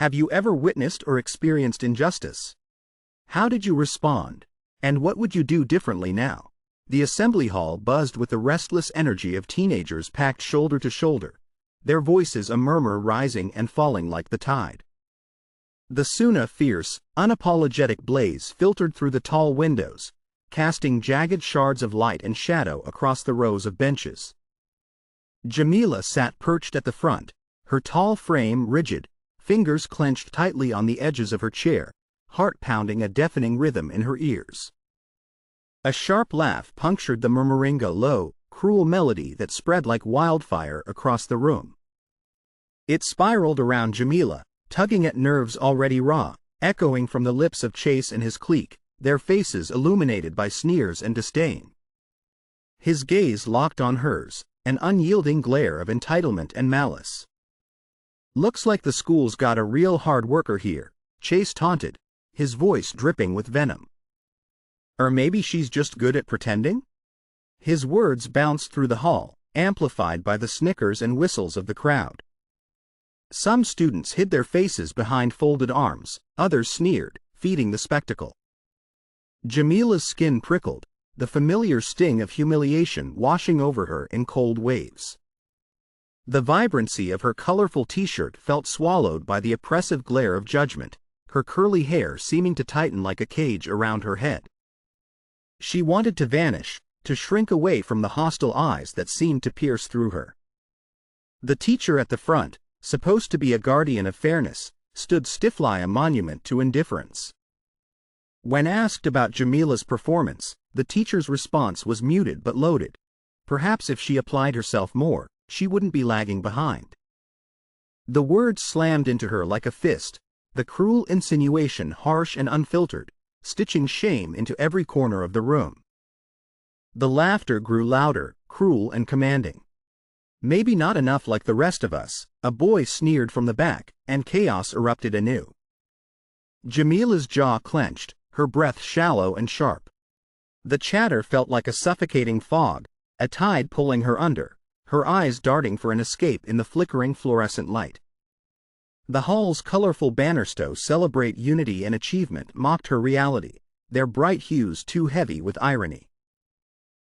Have you ever witnessed or experienced injustice? How did you respond? And what would you do differently now? The assembly hall buzzed with the restless energy of teenagers packed shoulder to shoulder, their voices a murmur rising and falling like the tide. The Sunnah fierce, unapologetic blaze filtered through the tall windows, casting jagged shards of light and shadow across the rows of benches. Jamila sat perched at the front, her tall frame rigid, fingers clenched tightly on the edges of her chair, heart pounding a deafening rhythm in her ears. A sharp laugh punctured the murmuring low, cruel melody that spread like wildfire across the room. It spiraled around Jamila, tugging at nerves already raw, echoing from the lips of Chase and his clique, their faces illuminated by sneers and disdain. His gaze locked on hers, an unyielding glare of entitlement and malice. "Looks like the school's got a real hard worker here," Chase taunted, his voice dripping with venom. "Or maybe she's just good at pretending?" His words bounced through the hall, amplified by the snickers and whistles of the crowd. Some students hid their faces behind folded arms, others sneered, feeding the spectacle. Jamila's skin prickled, the familiar sting of humiliation washing over her in cold waves. The vibrancy of her colorful t-shirt felt swallowed by the oppressive glare of judgment, her curly hair seeming to tighten like a cage around her head. She wanted to vanish, to shrink away from the hostile eyes that seemed to pierce through her. The teacher at the front, supposed to be a guardian of fairness, stood stiffly a monument to indifference. When asked about Jamila's performance, the teacher's response was muted but loaded. Perhaps if she applied herself more, she wouldn't be lagging behind. The words slammed into her like a fist, the cruel insinuation harsh and unfiltered, stitching shame into every corner of the room. The laughter grew louder, cruel and commanding. "Maybe not enough like the rest of us," a boy sneered from the back, and chaos erupted anew. Jamila's jaw clenched, her breath shallow and sharp. The chatter felt like a suffocating fog, a tide pulling her under, her eyes darting for an escape in the flickering fluorescent light. The hall's colorful banners to celebrate unity and achievement mocked her reality, their bright hues too heavy with irony.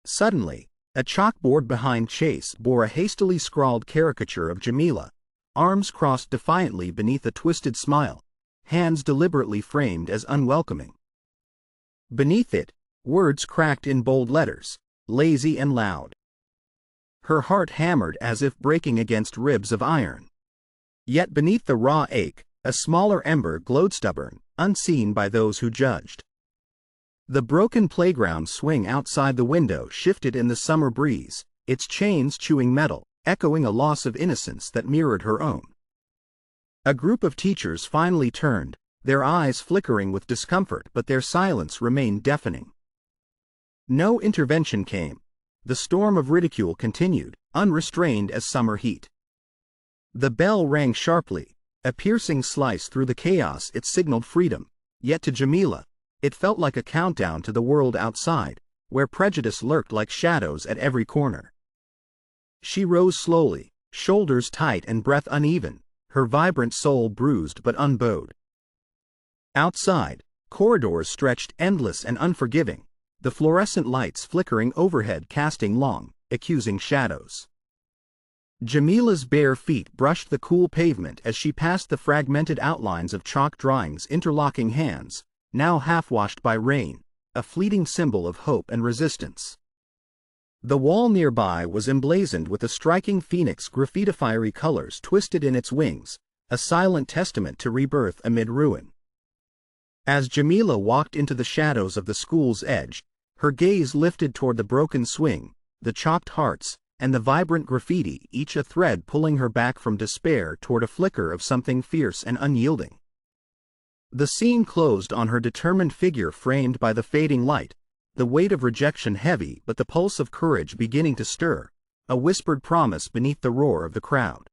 Suddenly, a chalkboard behind Chase bore a hastily scrawled caricature of Jamila, arms crossed defiantly beneath a twisted smile, hands deliberately framed as unwelcoming. Beneath it, words cracked in bold letters, lazy and loud. Her heart hammered as if breaking against ribs of iron. Yet beneath the raw ache, a smaller ember glowed stubborn, unseen by those who judged. The broken playground swing outside the window shifted in the summer breeze, its chains chewing metal, echoing a loss of innocence that mirrored her own. A group of teachers finally turned, their eyes flickering with discomfort, but their silence remained deafening. No intervention came. The storm of ridicule continued, unrestrained as summer heat. The bell rang sharply, a piercing slice through the chaos. It signaled freedom, yet to Jamila, it felt like a countdown to the world outside, where prejudice lurked like shadows at every corner. She rose slowly, shoulders tight and breath uneven, her vibrant soul bruised but unbowed. Outside, corridors stretched endless and unforgiving, the fluorescent lights flickering overhead casting long, accusing shadows. Jamila's bare feet brushed the cool pavement as she passed the fragmented outlines of chalk drawings, interlocking hands, now half-washed by rain, a fleeting symbol of hope and resistance. The wall nearby was emblazoned with a striking phoenix, graffiti fiery colors twisted in its wings, a silent testament to rebirth amid ruin. As Jamila walked into the shadows of the school's edge, her gaze lifted toward the broken swing, the chalked hearts, and the vibrant graffiti, each a thread pulling her back from despair toward a flicker of something fierce and unyielding. The scene closed on her determined figure framed by the fading light, the weight of rejection heavy but the pulse of courage beginning to stir, a whispered promise beneath the roar of the crowd.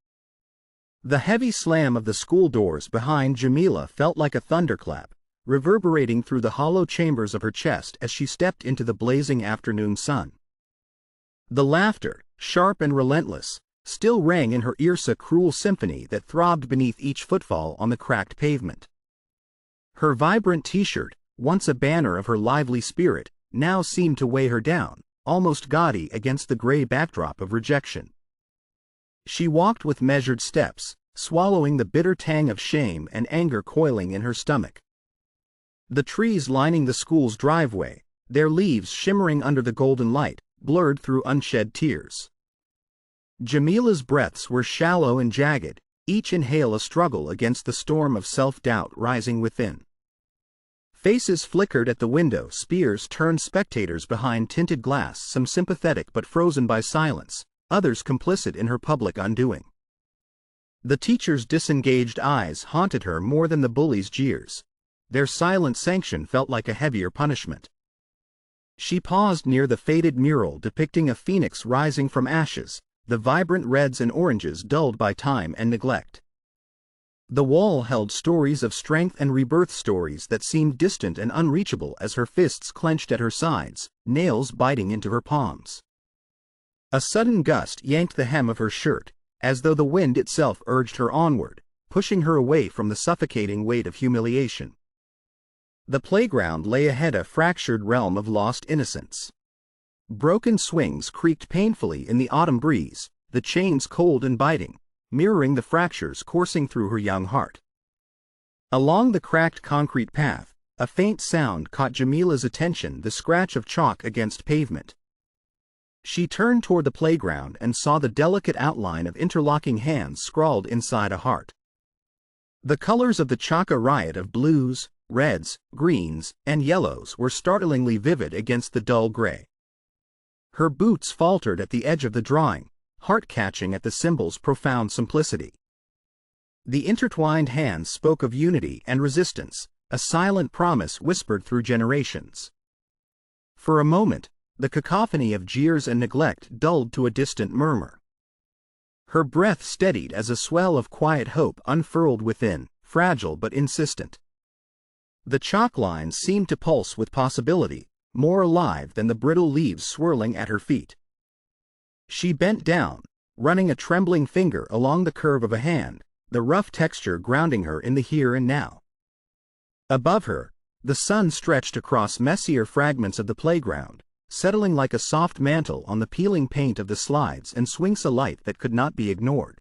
The heavy slam of the school doors behind Jamila felt like a thunderclap, reverberating through the hollow chambers of her chest as she stepped into the blazing afternoon sun. The laughter, sharp and relentless, still rang in her ears, a cruel symphony that throbbed beneath each footfall on the cracked pavement. Her vibrant t-shirt, once a banner of her lively spirit, now seemed to weigh her down, almost gaudy against the gray backdrop of rejection. She walked with measured steps, swallowing the bitter tang of shame and anger coiling in her stomach. The trees lining the school's driveway, their leaves shimmering under the golden light, blurred through unshed tears. Jamila's breaths were shallow and jagged, each inhale a struggle against the storm of self-doubt rising within. Faces flickered at the window, spears turned spectators behind tinted glass, some sympathetic but frozen by silence, others complicit in her public undoing. The teacher's disengaged eyes haunted her more than the bully's jeers. Their silent sanction felt like a heavier punishment. She paused near the faded mural depicting a phoenix rising from ashes, the vibrant reds and oranges dulled by time and neglect. The wall held stories of strength and rebirth, stories that seemed distant and unreachable as her fists clenched at her sides, nails biting into her palms. A sudden gust yanked the hem of her shirt, as though the wind itself urged her onward, pushing her away from the suffocating weight of humiliation. The playground lay ahead, a fractured realm of lost innocence. Broken swings creaked painfully in the autumn breeze, the chains cold and biting, mirroring the fractures coursing through her young heart. Along the cracked concrete path, a faint sound caught Jamila's attention, the scratch of chalk against pavement. She turned toward the playground and saw the delicate outline of interlocking hands scrawled inside a heart. The colors of the chalk, a riot of blues, reds, greens, and yellows, were startlingly vivid against the dull gray. Her boots faltered at the edge of the drawing, heart-catching at the symbol's profound simplicity. The intertwined hands spoke of unity and resistance, a silent promise whispered through generations. For a moment, the cacophony of jeers and neglect dulled to a distant murmur. Her breath steadied as a swell of quiet hope unfurled within, fragile but insistent. The chalk lines seemed to pulse with possibility, more alive than the brittle leaves swirling at her feet. She bent down, running a trembling finger along the curve of a hand, the rough texture grounding her in the here and now. Above her, the sun stretched across messier fragments of the playground, settling like a soft mantle on the peeling paint of the slides and swings, a light that could not be ignored.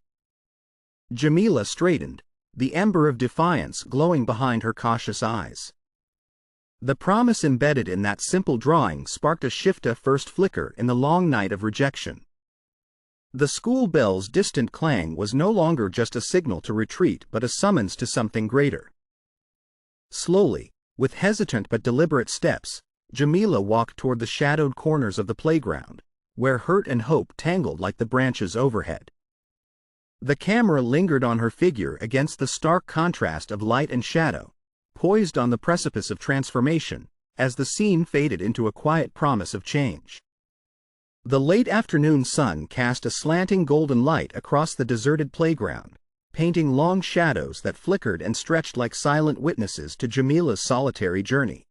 Jamila straightened, the ember of defiance glowing behind her cautious eyes. The promise embedded in that simple drawing sparked a shift, a first flicker in the long night of rejection. The school bell's distant clang was no longer just a signal to retreat but a summons to something greater. Slowly, with hesitant but deliberate steps, Jamila walked toward the shadowed corners of the playground, where hurt and hope tangled like the branches overhead. The camera lingered on her figure against the stark contrast of light and shadow, poised on the precipice of transformation, as the scene faded into a quiet promise of change. The late afternoon sun cast a slanting golden light across the deserted playground, painting long shadows that flickered and stretched like silent witnesses to Jamila's solitary journey.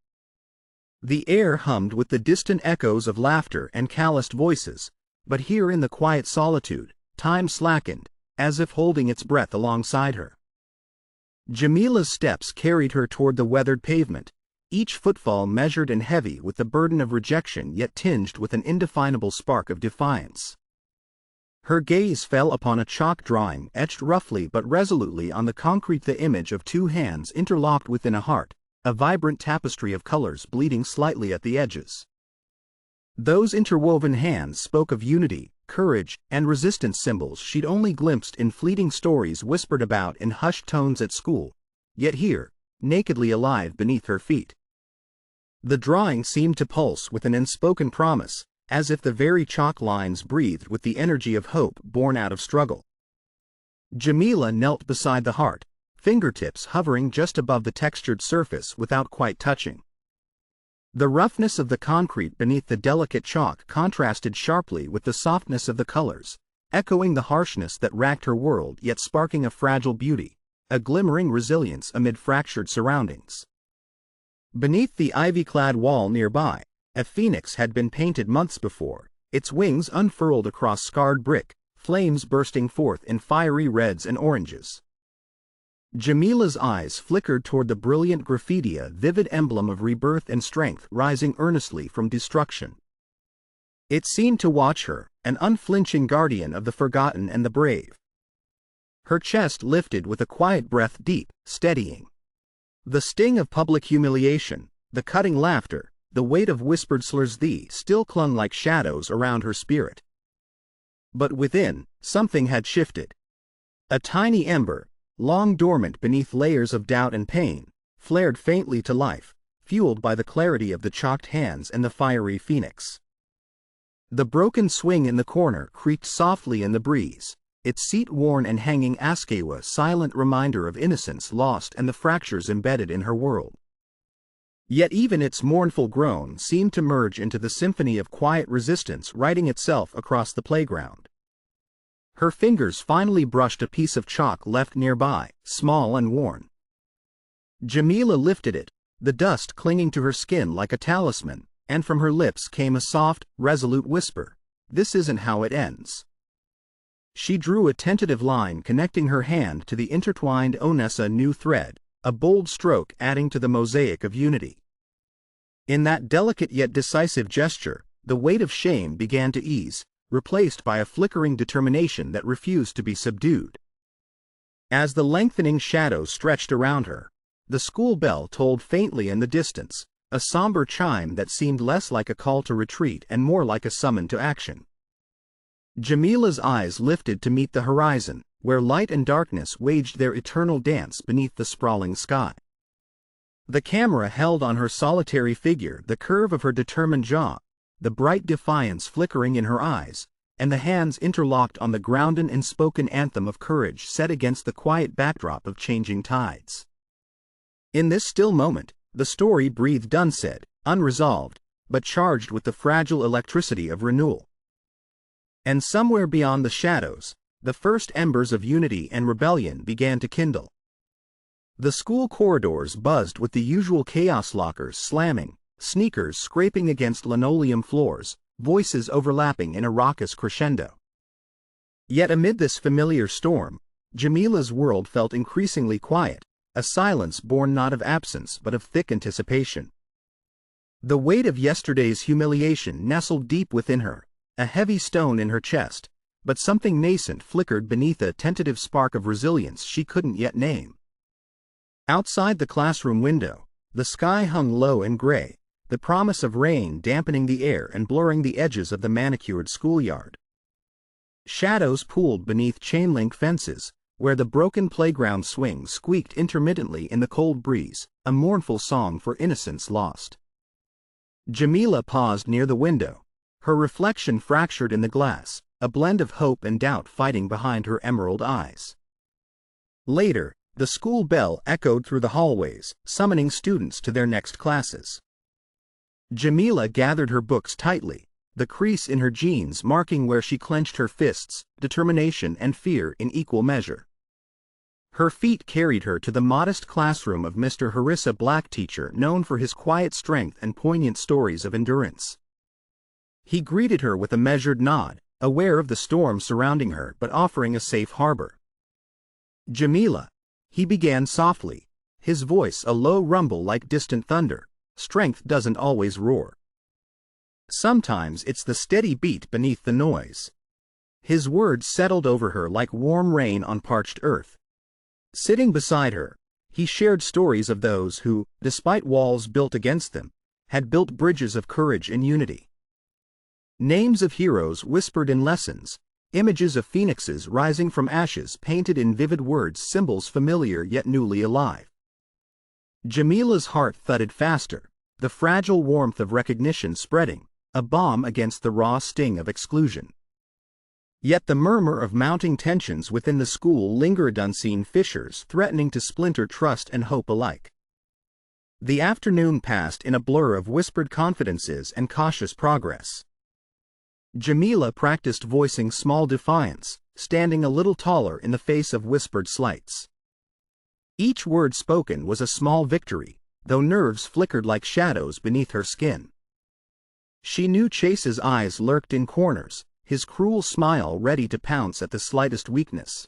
The air hummed with the distant echoes of laughter and calloused voices, but here in the quiet solitude, time slackened, as if holding its breath alongside her. Jamila's steps carried her toward the weathered pavement, each footfall measured and heavy with the burden of rejection yet tinged with an indefinable spark of defiance. Her gaze fell upon a chalk drawing etched roughly but resolutely on the concrete, the image of two hands interlocked within a heart, a vibrant tapestry of colors bleeding slightly at the edges. Those interwoven hands spoke of unity, courage, and resistance, symbols she'd only glimpsed in fleeting stories whispered about in hushed tones at school, yet here, nakedly alive beneath her feet. The drawing seemed to pulse with an unspoken promise, as if the very chalk lines breathed with the energy of hope born out of struggle. Jamila knelt beside the heart, fingertips hovering just above the textured surface without quite touching. The roughness of the concrete beneath the delicate chalk contrasted sharply with the softness of the colors, echoing the harshness that racked her world yet sparking a fragile beauty, a glimmering resilience amid fractured surroundings. Beneath the ivy-clad wall nearby, a phoenix had been painted months before, its wings unfurled across scarred brick, flames bursting forth in fiery reds and oranges. Jamila's eyes flickered toward the brilliant graffiti, a vivid emblem of rebirth and strength rising earnestly from destruction. It seemed to watch her, an unflinching guardian of the forgotten and the brave. Her chest lifted with a quiet breath, deep, steadying. The sting of public humiliation, the cutting laughter, the weight of whispered slurs, still clung like shadows around her spirit. But within, something had shifted. A tiny ember, long dormant beneath layers of doubt and pain, flared faintly to life, fueled by the clarity of the chalked hands and the fiery phoenix. The broken swing in the corner creaked softly in the breeze, its seat worn and hanging, Askewa, silent reminder of innocence lost and the fractures embedded in her world. Yet even its mournful groan seemed to merge into the symphony of quiet resistance writing itself across the playground. Her fingers finally brushed a piece of chalk left nearby, small and worn. Jamila lifted it, the dust clinging to her skin like a talisman, and from her lips came a soft, resolute whisper, "This isn't how it ends." She drew a tentative line connecting her hand to the intertwined Onessa new thread, a bold stroke adding to the mosaic of unity. In that delicate yet decisive gesture, the weight of shame began to ease, replaced by a flickering determination that refused to be subdued. As the lengthening shadows stretched around her, the school bell tolled faintly in the distance, a somber chime that seemed less like a call to retreat and more like a summon to action. Jamila's eyes lifted to meet the horizon, where light and darkness waged their eternal dance beneath the sprawling sky. The camera held on her solitary figure, the curve of her determined jaw, the bright defiance flickering in her eyes, and the hands interlocked on the grounded and spoken anthem of courage set against the quiet backdrop of changing tides. In this still moment, the story breathed unsaid, unresolved, but charged with the fragile electricity of renewal. And somewhere beyond the shadows, the first embers of unity and rebellion began to kindle. The school corridors buzzed with the usual chaos, lockers slamming, sneakers scraping against linoleum floors, voices overlapping in a raucous crescendo. Yet amid this familiar storm, Jamila's world felt increasingly quiet, a silence born not of absence but of thick anticipation. The weight of yesterday's humiliation nestled deep within her, a heavy stone in her chest, but something nascent flickered beneath, a tentative spark of resilience she couldn't yet name. Outside the classroom window, the sky hung low and gray, the promise of rain dampening the air and blurring the edges of the manicured schoolyard. Shadows pooled beneath chain-link fences, where the broken playground swing squeaked intermittently in the cold breeze, a mournful song for innocence lost. Jamila paused near the window, her reflection fractured in the glass, a blend of hope and doubt fighting behind her emerald eyes. Later, the school bell echoed through the hallways, summoning students to their next classes. Jamila gathered her books tightly, the crease in her jeans marking where she clenched her fists, determination and fear in equal measure. Her feet carried her to the modest classroom of Mr. Harissa, Black teacher known for his quiet strength and poignant stories of endurance. He greeted her with a measured nod, aware of the storm surrounding her but offering a safe harbor. "Jamila," he began softly, his voice a low rumble like distant thunder, "strength doesn't always roar. Sometimes it's the steady beat beneath the noise." His words settled over her like warm rain on parched earth. Sitting beside her, he shared stories of those who, despite walls built against them, had built bridges of courage and unity. Names of heroes whispered in lessons, images of phoenixes rising from ashes painted in vivid words, symbols familiar yet newly alive. Jamila's heart thudded faster, the fragile warmth of recognition spreading, a balm against the raw sting of exclusion. Yet the murmur of mounting tensions within the school lingered, unseen fissures threatening to splinter trust and hope alike. The afternoon passed in a blur of whispered confidences and cautious progress. Jamila practiced voicing small defiance, standing a little taller in the face of whispered slights. Each word spoken was a small victory, though nerves flickered like shadows beneath her skin. She knew Chase's eyes lurked in corners, his cruel smile ready to pounce at the slightest weakness.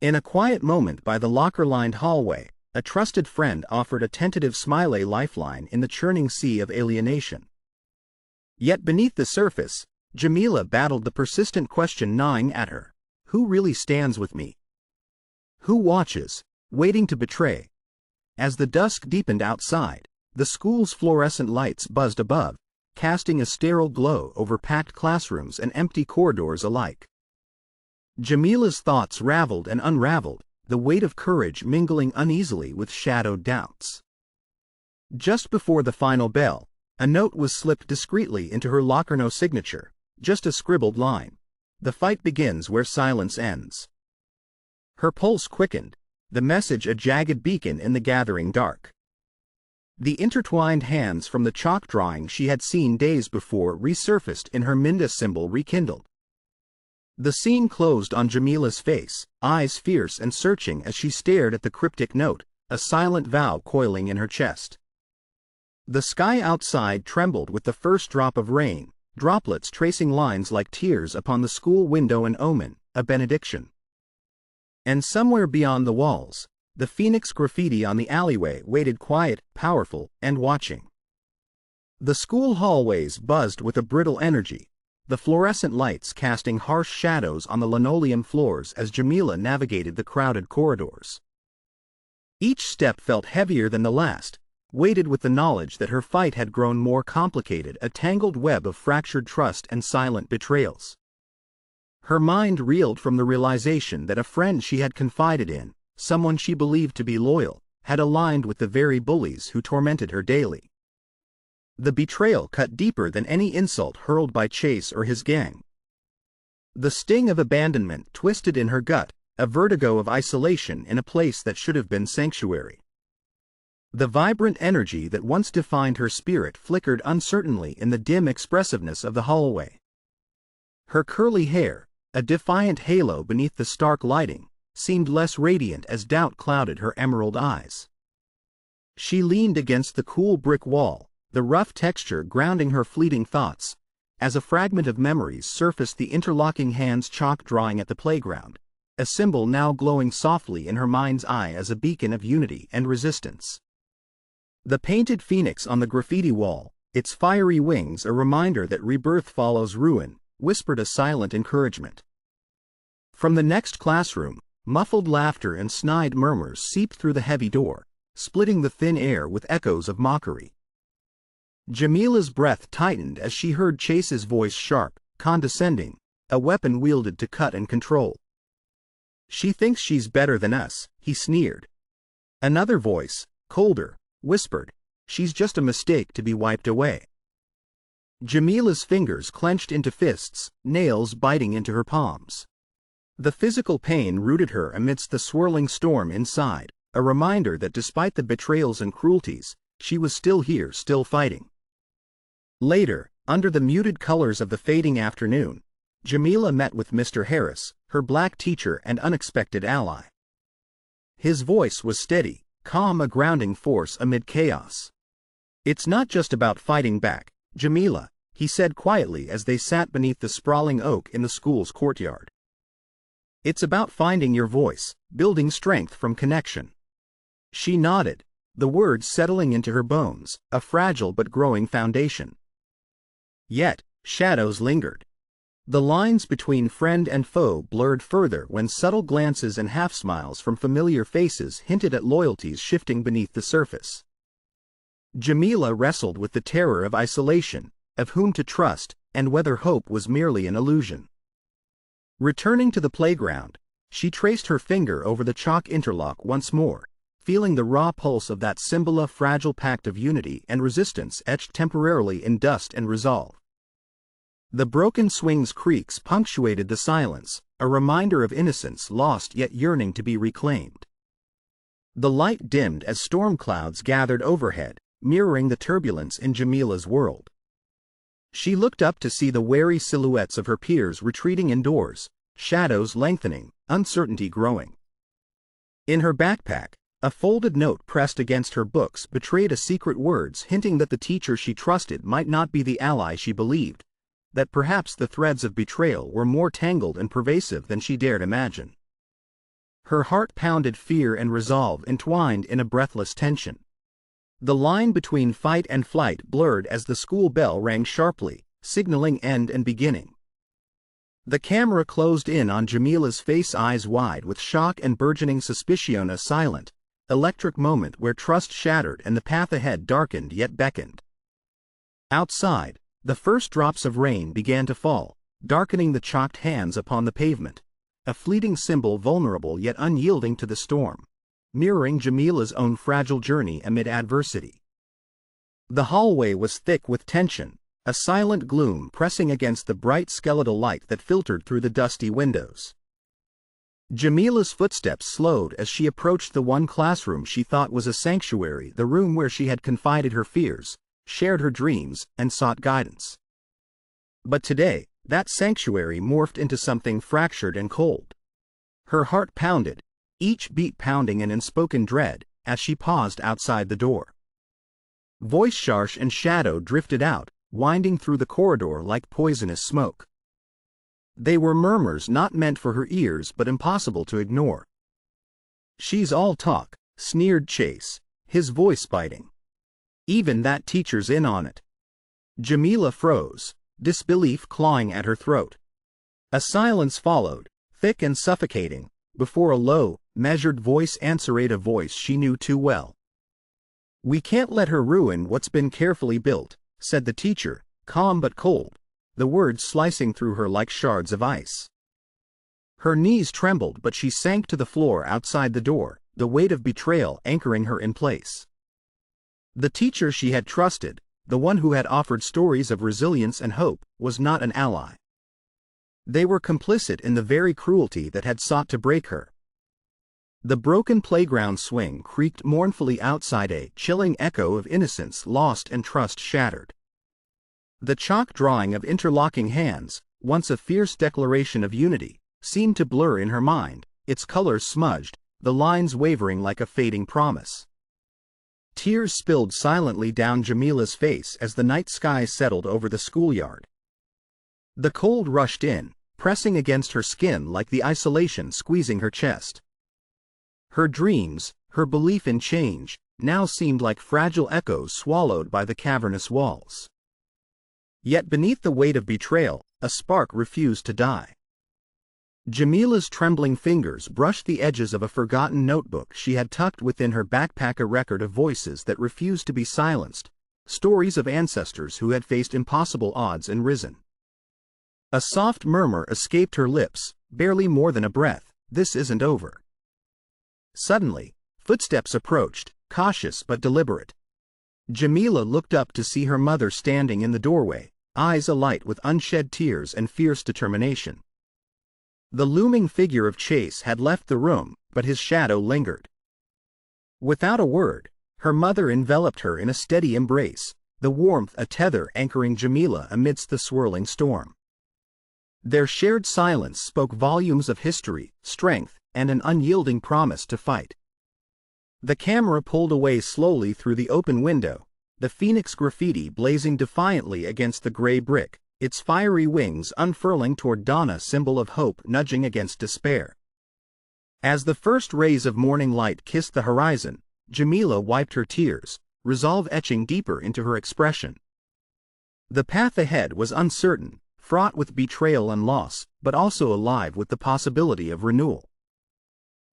In a quiet moment by the locker-lined hallway, a trusted friend offered a tentative smile, a lifeline in the churning sea of alienation. Yet beneath the surface, Jamila battled the persistent question gnawing at her. Who really stands with me? Who watches, waiting to betray? As the dusk deepened outside, the school's fluorescent lights buzzed above, casting a sterile glow over packed classrooms and empty corridors alike. Jamila's thoughts raveled and unraveled, the weight of courage mingling uneasily with shadowed doubts. Just before the final bell, a note was slipped discreetly into her locker. No signature, just a scribbled line. The fight begins where silence ends. Her pulse quickened, the message a jagged beacon in the gathering dark. The intertwined hands from the chalk drawing she had seen days before resurfaced in her Minda symbol rekindled. The scene closed on Jamila's face, eyes fierce and searching as she stared at the cryptic note, a silent vow coiling in her chest. The sky outside trembled with the first drop of rain, droplets tracing lines like tears upon the school window, an omen, a benediction. And somewhere beyond the walls, the Phoenix graffiti on the alleyway waited quiet, powerful, and watching. The school hallways buzzed with a brittle energy, the fluorescent lights casting harsh shadows on the linoleum floors as Jamila navigated the crowded corridors. Each step felt heavier than the last, weighted with the knowledge that her fight had grown more complicated, a tangled web of fractured trust and silent betrayals. Her mind reeled from the realization that a friend she had confided in, someone she believed to be loyal, had aligned with the very bullies who tormented her daily. The betrayal cut deeper than any insult hurled by Chase or his gang. The sting of abandonment twisted in her gut, a vertigo of isolation in a place that should have been sanctuary. The vibrant energy that once defined her spirit flickered uncertainly in the dim expressiveness of the hallway. Her curly hair, a defiant halo beneath the stark lighting, seemed less radiant as doubt clouded her emerald eyes. She leaned against the cool brick wall, the rough texture grounding her fleeting thoughts, as a fragment of memories surfaced, the interlocking hands chalk drawing at the playground, a symbol now glowing softly in her mind's eye as a beacon of unity and resistance. The painted phoenix on the graffiti wall, its fiery wings a reminder that rebirth follows ruin, whispered a silent encouragement. From the next classroom, muffled laughter and snide murmurs seeped through the heavy door, splitting the thin air with echoes of mockery. Jamila's breath tightened as she heard Chase's voice, sharp, condescending, a weapon wielded to cut and control. "She thinks she's better than us," he sneered. Another voice, colder, whispered, "She's just a mistake to be wiped away." Jamila's fingers clenched into fists, nails biting into her palms. The physical pain rooted her amidst the swirling storm inside, a reminder that despite the betrayals and cruelties, she was still here, still fighting. Later, under the muted colors of the fading afternoon, Jamila met with Mr. Harris, her black teacher and unexpected ally. His voice was steady, calm, a grounding force amid chaos. "It's not just about fighting back, Jamila," he said quietly as they sat beneath the sprawling oak in the school's courtyard. "It's about finding your voice, building strength from connection." She nodded, the words settling into her bones, a fragile but growing foundation. Yet, shadows lingered. The lines between friend and foe blurred further when subtle glances and half-smiles from familiar faces hinted at loyalties shifting beneath the surface. Jamila wrestled with the terror of isolation, of whom to trust, and whether hope was merely an illusion. Returning to the playground, she traced her finger over the chalk interlock once more, feeling the raw pulse of that symbol, a fragile pact of unity and resistance etched temporarily in dust and resolve. The broken swing's creaks punctuated the silence, a reminder of innocence lost yet yearning to be reclaimed. The light dimmed as storm clouds gathered overhead, mirroring the turbulence in Jamila's world. She looked up to see the wary silhouettes of her peers retreating indoors, shadows lengthening, uncertainty growing. In her backpack, a folded note pressed against her books betrayed a secret, words hinting that the teacher she trusted might not be the ally she believed, that perhaps the threads of betrayal were more tangled and pervasive than she dared imagine. Her heart pounded, fear and resolve entwined in a breathless tension. The line between fight and flight blurred as the school bell rang sharply, signaling end and beginning. The camera closed in on Jamila's face, eyes wide with shock and burgeoning suspicion, a silent, electric moment where trust shattered and the path ahead darkened yet beckoned. Outside, the first drops of rain began to fall, darkening the chalked hands upon the pavement, a fleeting symbol vulnerable yet unyielding to the storm, mirroring Jamila's own fragile journey amid adversity. The hallway was thick with tension, a silent gloom pressing against the bright skeletal light that filtered through the dusty windows. Jamila's footsteps slowed as she approached the one classroom she thought was a sanctuary, the room where she had confided her fears, shared her dreams, and sought guidance. But today, that sanctuary morphed into something fractured and cold. Her heart pounded, each beat pounding an unspoken dread, as she paused outside the door. Voice harsh and shadow drifted out, winding through the corridor like poisonous smoke. They were murmurs not meant for her ears but impossible to ignore. "She's all talk," sneered Chase, his voice biting. "Even that teacher's in on it." Jamila froze, disbelief clawing at her throat. A silence followed, thick and suffocating, before a low, measured voice answered, a voice she knew too well. "We can't let her ruin what's been carefully built," said the teacher, calm but cold, the words slicing through her like shards of ice. Her knees trembled, but she sank to the floor outside the door, the weight of betrayal anchoring her in place. The teacher she had trusted, the one who had offered stories of resilience and hope, was not an ally. They were complicit in the very cruelty that had sought to break her. The broken playground swing creaked mournfully outside, a chilling echo of innocence lost and trust shattered. The chalk drawing of interlocking hands, once a fierce declaration of unity, seemed to blur in her mind, its colors smudged, the lines wavering like a fading promise. Tears spilled silently down Jamila's face as the night sky settled over the schoolyard. The cold rushed in, pressing against her skin like the isolation squeezing her chest. Her dreams, her belief in change, now seemed like fragile echoes swallowed by the cavernous walls. Yet beneath the weight of betrayal, a spark refused to die. Jamila's trembling fingers brushed the edges of a forgotten notebook she had tucked within her backpack, a record of voices that refused to be silenced, stories of ancestors who had faced impossible odds and risen. A soft murmur escaped her lips, barely more than a breath, "This isn't over." Suddenly, footsteps approached, cautious but deliberate. Jamila looked up to see her mother standing in the doorway, eyes alight with unshed tears and fierce determination. The looming figure of Chase had left the room, but his shadow lingered. Without a word, her mother enveloped her in a steady embrace, the warmth a tether anchoring Jamila amidst the swirling storm. Their shared silence spoke volumes of history, strength, and an unyielding promise to fight. The camera pulled away slowly through the open window, the phoenix graffiti blazing defiantly against the gray brick, its fiery wings unfurling toward dawn, a symbol of hope nudging against despair. As the first rays of morning light kissed the horizon, Jamila wiped her tears, resolve etching deeper into her expression. The path ahead was uncertain, fraught with betrayal and loss, but also alive with the possibility of renewal.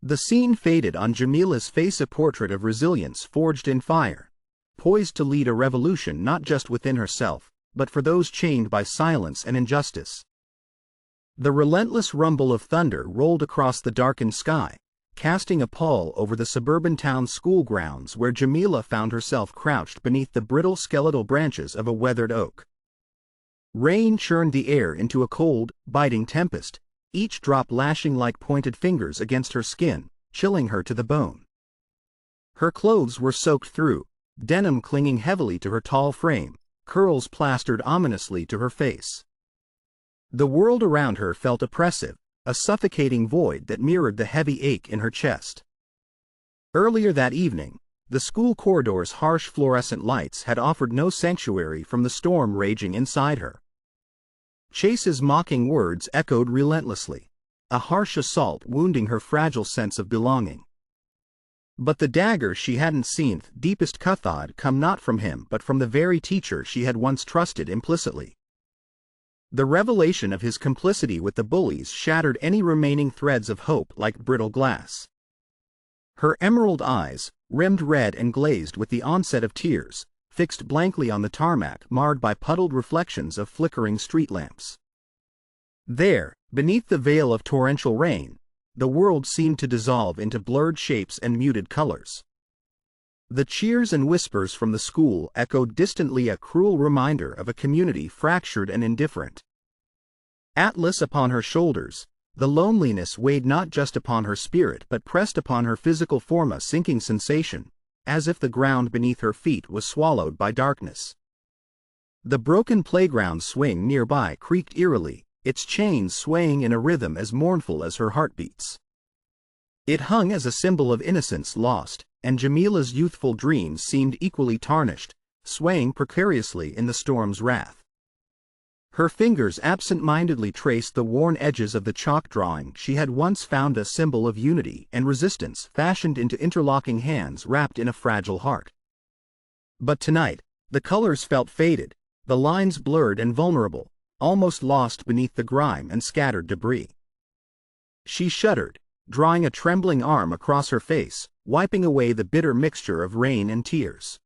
The scene faded on Jamila's face, a portrait of resilience forged in fire, poised to lead a revolution not just within herself, but for those chained by silence and injustice. The relentless rumble of thunder rolled across the darkened sky, casting a pall over the suburban town school grounds where Jamila found herself crouched beneath the brittle skeletal branches of a weathered oak. Rain churned the air into a cold, biting tempest, each drop lashing like pointed fingers against her skin, chilling her to the bone. Her clothes were soaked through, denim clinging heavily to her tall frame, curls plastered ominously to her face. The world around her felt oppressive, a suffocating void that mirrored the heavy ache in her chest. Earlier that evening, the school corridor's harsh fluorescent lights had offered no sanctuary from the storm raging inside her. Chase's mocking words echoed relentlessly, a harsh assault wounding her fragile sense of belonging. But the dagger she hadn't seen deepest cut had come not from him but from the very teacher she had once trusted implicitly. The revelation of his complicity with the bullies shattered any remaining threads of hope like brittle glass. Her emerald eyes, rimmed red and glazed with the onset of tears, fixed blankly on the tarmac marred by puddled reflections of flickering street lamps. There, beneath the veil of torrential rain, the world seemed to dissolve into blurred shapes and muted colors. The cheers and whispers from the school echoed distantly, a cruel reminder of a community fractured and indifferent. Atlas upon her shoulders, the loneliness weighed not just upon her spirit but pressed upon her physical form, a sinking sensation, as if the ground beneath her feet was swallowed by darkness. The broken playground swing nearby creaked eerily, its chains swaying in a rhythm as mournful as her heartbeats. It hung as a symbol of innocence lost, and Jamila's youthful dreams seemed equally tarnished, swaying precariously in the storm's wrath. Her fingers absent-mindedly traced the worn edges of the chalk drawing she had once found a symbol of unity and resistance fashioned into interlocking hands wrapped in a fragile heart. But tonight, the colors felt faded, the lines blurred and vulnerable, almost lost beneath the grime and scattered debris. She shuddered, drawing a trembling arm across her face, wiping away the bitter mixture of rain and tears.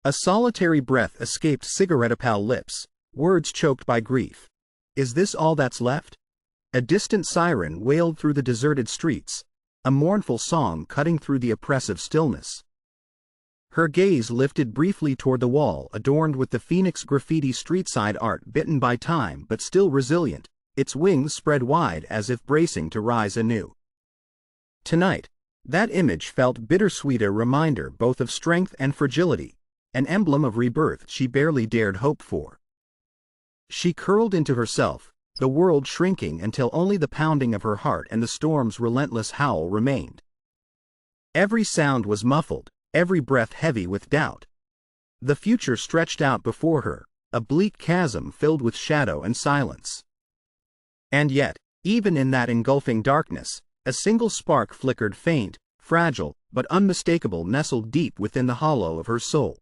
A solitary breath escaped cigarette-pale lips, words choked by grief. Is this all that's left? A distant siren wailed through the deserted streets, a mournful song cutting through the oppressive stillness. Her gaze lifted briefly toward the wall adorned with the Phoenix graffiti streetside art, bitten by time but still resilient, its wings spread wide as if bracing to rise anew. Tonight, that image felt bittersweet, a reminder both of strength and fragility, an emblem of rebirth she barely dared hope for. She curled into herself, the world shrinking until only the pounding of her heart and the storm's relentless howl remained. Every sound was muffled, every breath heavy with doubt. The future stretched out before her, a bleak chasm filled with shadow and silence. And yet, even in that engulfing darkness, a single spark flickered, faint, fragile, but unmistakable, nestled deep within the hollow of her soul.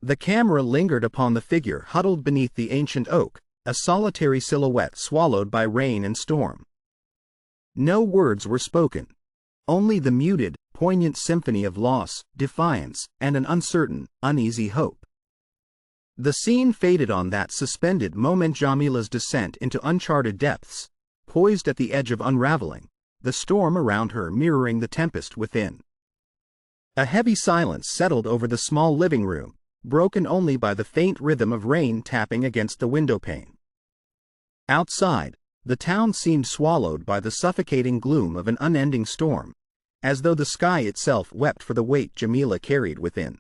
The camera lingered upon the figure huddled beneath the ancient oak, a solitary silhouette swallowed by rain and storm. No words were spoken. Only the muted, poignant symphony of loss, defiance, and an uncertain, uneasy hope. The scene faded on that suspended moment, Jamila's descent into uncharted depths, poised at the edge of unraveling, the storm around her mirroring the tempest within. A heavy silence settled over the small living room, broken only by the faint rhythm of rain tapping against the windowpane. Outside, the town seemed swallowed by the suffocating gloom of an unending storm, as though the sky itself wept for the weight Jamila carried within.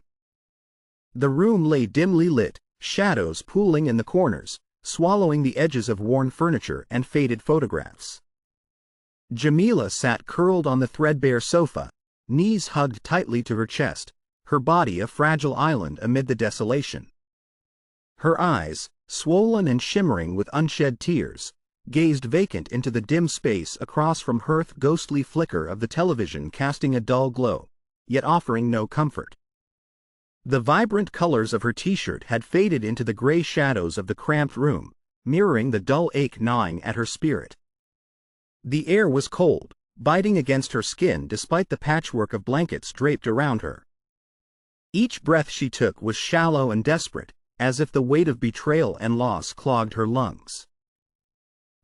The room lay dimly lit, shadows pooling in the corners, swallowing the edges of worn furniture and faded photographs. Jamila sat curled on the threadbare sofa, knees hugged tightly to her chest, her body a fragile island amid the desolation. Her eyes, swollen and shimmering with unshed tears, gazed vacant into the dim space across from her, the ghostly flicker of the television casting a dull glow, yet offering no comfort. The vibrant colors of her t-shirt had faded into the gray shadows of the cramped room, mirroring the dull ache gnawing at her spirit. The air was cold, biting against her skin despite the patchwork of blankets draped around her. Each breath she took was shallow and desperate, as if the weight of betrayal and loss clogged her lungs.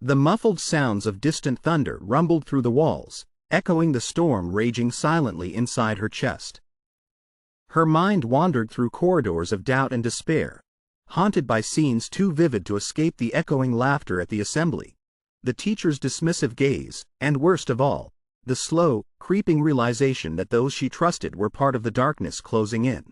The muffled sounds of distant thunder rumbled through the walls, echoing the storm raging silently inside her chest. Her mind wandered through corridors of doubt and despair, haunted by scenes too vivid to escape the echoing laughter at the assembly, the teacher's dismissive gaze, and worst of all, the slow, creeping realization that those she trusted were part of the darkness closing in.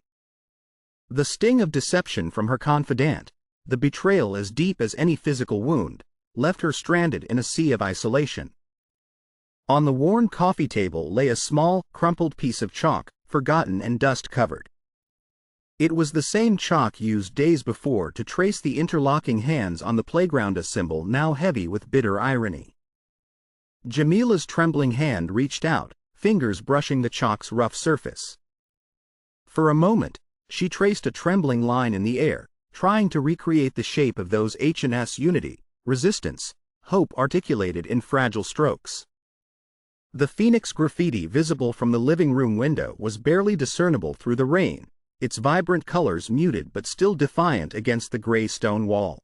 The sting of deception from her confidant, the betrayal as deep as any physical wound, left her stranded in a sea of isolation. On the worn coffee table lay a small, crumpled piece of chalk, forgotten and dust-covered. It was the same chalk used days before to trace the interlocking hands on the playground, a symbol now heavy with bitter irony. Jamila's trembling hand reached out, fingers brushing the chalk's rough surface. For a moment, she traced a trembling line in the air, trying to recreate the shape of those H&S: unity, resistance, hope articulated in fragile strokes. The Phoenix graffiti visible from the living room window was barely discernible through the rain, its vibrant colors muted but still defiant against the gray stone wall.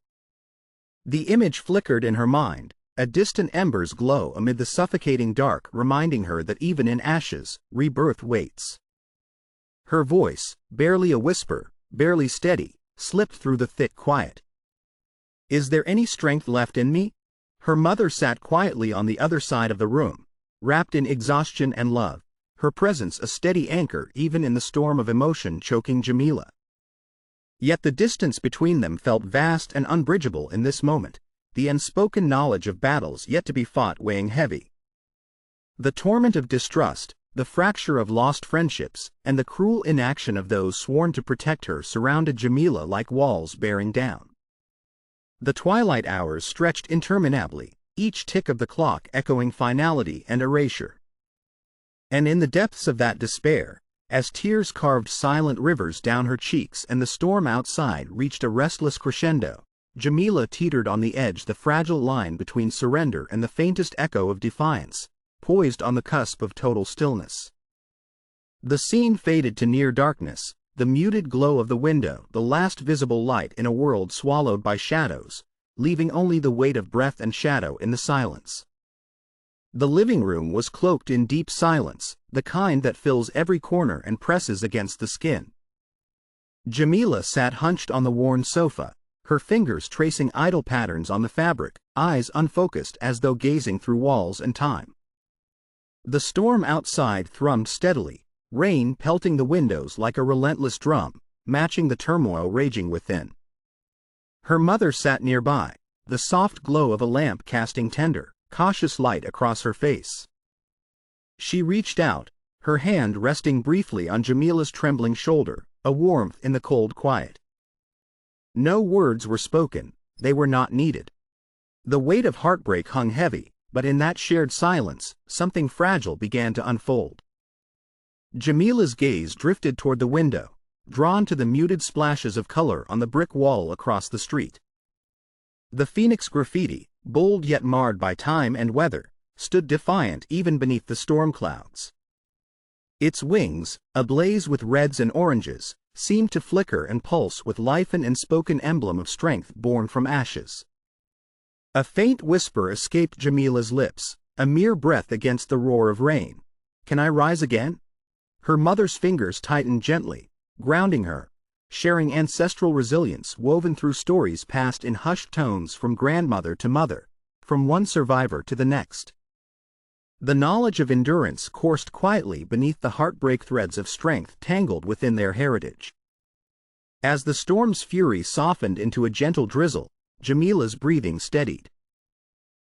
The image flickered in her mind, a distant ember's glow amid the suffocating dark, reminding her that even in ashes, rebirth waits. Her voice, barely a whisper, barely steady, slipped through the thick quiet. "Is there any strength left in me?" Her mother sat quietly on the other side of the room, wrapped in exhaustion and love, her presence a steady anchor even in the storm of emotion choking Jamila. Yet the distance between them felt vast and unbridgeable in this moment, the unspoken knowledge of battles yet to be fought weighing heavy. The torment of distrust, the fracture of lost friendships, and the cruel inaction of those sworn to protect her surrounded Jamila like walls bearing down. The twilight hours stretched interminably, each tick of the clock echoing finality and erasure. And in the depths of that despair, as tears carved silent rivers down her cheeks and the storm outside reached a restless crescendo, Jamila teetered on the edge, the fragile line between surrender and the faintest echo of defiance, poised on the cusp of total stillness. The scene faded to near darkness, the muted glow of the window the last visible light in a world swallowed by shadows, leaving only the weight of breath and shadow in the silence. The living room was cloaked in deep silence, the kind that fills every corner and presses against the skin. Jamila sat hunched on the worn sofa, her fingers tracing idle patterns on the fabric, eyes unfocused as though gazing through walls and time. The storm outside thrummed steadily, rain pelting the windows like a relentless drum, matching the turmoil raging within. Her mother sat nearby, the soft glow of a lamp casting tender, cautious light across her face. She reached out, her hand resting briefly on Jamila's trembling shoulder, a warmth in the cold quiet. No words were spoken, they were not needed. The weight of heartbreak hung heavy, but in that shared silence, something fragile began to unfold. Jamila's gaze drifted toward the window, drawn to the muted splashes of color on the brick wall across the street. The Phoenix graffiti, bold yet marred by time and weather, stood defiant even beneath the storm clouds. Its wings, ablaze with reds and oranges, seemed to flicker and pulse with life, an unspoken emblem of strength born from ashes. A faint whisper escaped Jamila's lips, a mere breath against the roar of rain. "Can I rise again?" Her mother's fingers tightened gently, grounding her, sharing ancestral resilience woven through stories passed in hushed tones from grandmother to mother, from one survivor to the next. The knowledge of endurance coursed quietly beneath the heartbreak threads of strength tangled within their heritage. As the storm's fury softened into a gentle drizzle, Jamila's breathing steadied.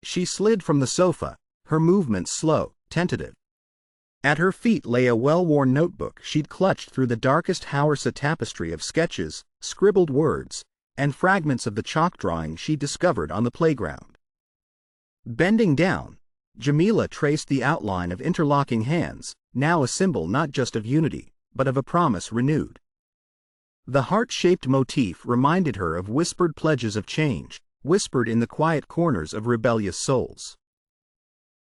She slid from the sofa, her movements slow, tentative. At her feet lay a well-worn notebook she'd clutched through the darkest Hausa tapestry of sketches, scribbled words, and fragments of the chalk drawing she'd discovered on the playground. Bending down, Jamila traced the outline of interlocking hands, now a symbol not just of unity, but of a promise renewed. The heart-shaped motif reminded her of whispered pledges of change, whispered in the quiet corners of rebellious souls.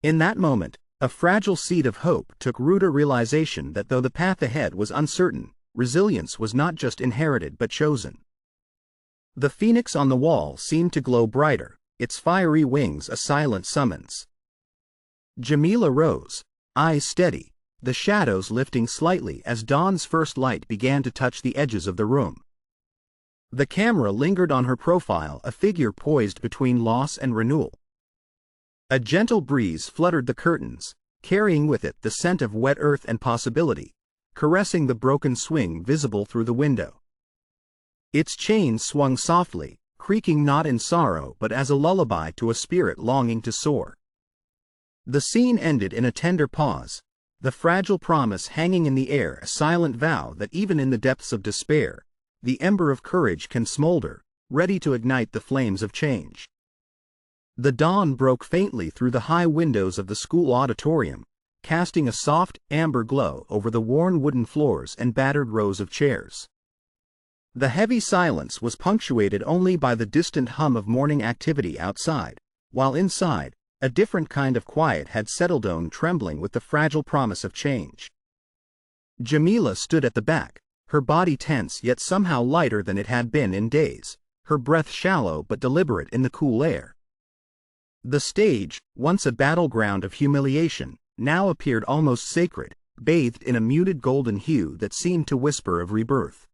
In that moment, a fragile seed of hope took root, a realization that though the path ahead was uncertain, resilience was not just inherited but chosen. The phoenix on the wall seemed to glow brighter, its fiery wings a silent summons. Jamila rose, eyes steady, the shadows lifting slightly as dawn's first light began to touch the edges of the room. The camera lingered on her profile, a figure poised between loss and renewal. A gentle breeze fluttered the curtains, carrying with it the scent of wet earth and possibility, caressing the broken swing visible through the window. Its chains swung softly, creaking not in sorrow but as a lullaby to a spirit longing to soar. The scene ended in a tender pause, the fragile promise hanging in the air, a silent vow that even in the depths of despair, the ember of courage can smolder, ready to ignite the flames of change. The dawn broke faintly through the high windows of the school auditorium, casting a soft, amber glow over the worn wooden floors and battered rows of chairs. The heavy silence was punctuated only by the distant hum of morning activity outside, while inside, a different kind of quiet had settled on, trembling with the fragile promise of change. Jamila stood at the back, her body tense yet somehow lighter than it had been in days, her breath shallow but deliberate in the cool air. The stage, once a battleground of humiliation, now appeared almost sacred, bathed in a muted golden hue that seemed to whisper of rebirth.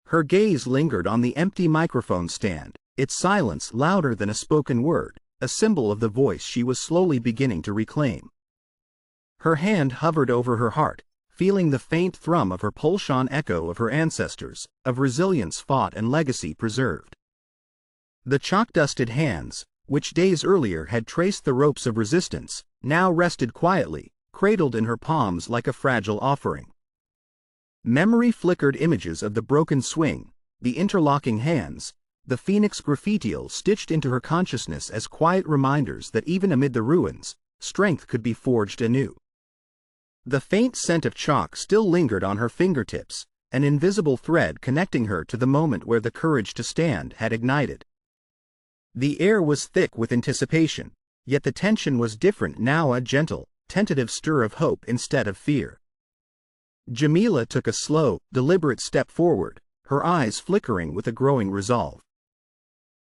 Her gaze lingered on the empty microphone stand, its silence louder than a spoken word, a symbol of the voice she was slowly beginning to reclaim. Her hand hovered over her heart, feeling the faint thrum of her pulse, an echo of her ancestors, of resilience fought and legacy preserved. The chalk-dusted hands, which days earlier had traced the ropes of resistance, now rested quietly, cradled in her palms like a fragile offering. Memory flickered images of the broken swing, the interlocking hands, the phoenix graffitial stitched into her consciousness as quiet reminders that even amid the ruins, strength could be forged anew. The faint scent of chalk still lingered on her fingertips, an invisible thread connecting her to the moment where the courage to stand had ignited. The air was thick with anticipation, yet the tension was different now, a gentle, tentative stir of hope instead of fear. Jamila took a slow, deliberate step forward, her eyes flickering with a growing resolve.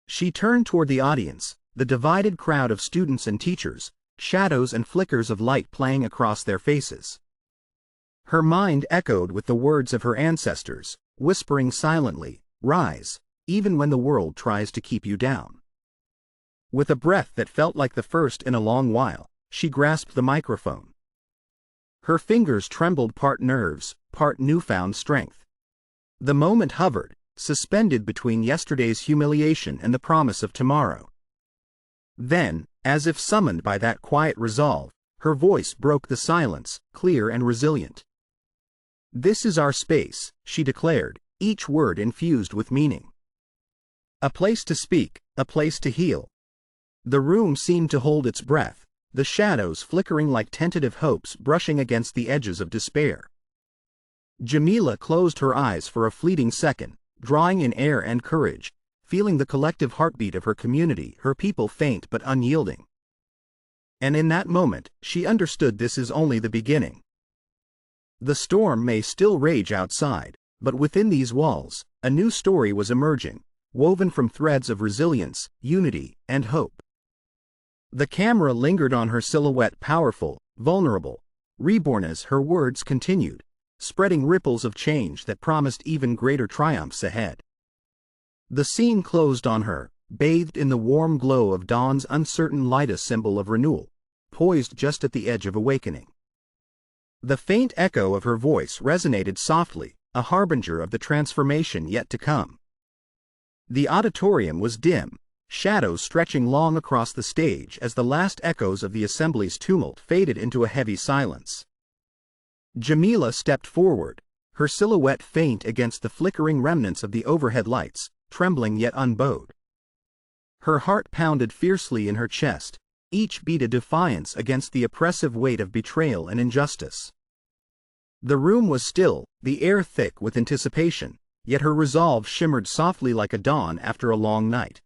She turned toward the audience, the divided crowd of students and teachers, shadows and flickers of light playing across their faces. Her mind echoed with the words of her ancestors, whispering silently, "Rise, even when the world tries to keep you down." With a breath that felt like the first in a long while, she grasped the microphone. Her fingers trembled, part nerves, part newfound strength. The moment hovered, suspended between yesterday's humiliation and the promise of tomorrow. Then, as if summoned by that quiet resolve, her voice broke the silence, clear and resilient. "This is our space," she declared, each word infused with meaning. "A place to speak, a place to heal." The room seemed to hold its breath, the shadows flickering like tentative hopes brushing against the edges of despair. Jamila closed her eyes for a fleeting second, drawing in air and courage, feeling the collective heartbeat of her community, her people, faint but unyielding. And in that moment, she understood this is only the beginning. The storm may still rage outside, but within these walls, a new story was emerging, woven from threads of resilience, unity, and hope. The camera lingered on her silhouette, powerful, vulnerable, reborn as her words continued, spreading ripples of change that promised even greater triumphs ahead. The scene closed on her, bathed in the warm glow of dawn's uncertain light, a symbol of renewal, poised just at the edge of awakening. The faint echo of her voice resonated softly, a harbinger of the transformation yet to come. The auditorium was dim, shadows stretching long across the stage as the last echoes of the assembly's tumult faded into a heavy silence. Jamila stepped forward, her silhouette faint against the flickering remnants of the overhead lights, trembling yet unbowed. Her heart pounded fiercely in her chest, each beat a defiance against the oppressive weight of betrayal and injustice. The room was still, the air thick with anticipation, yet her resolve shimmered softly like a dawn after a long night.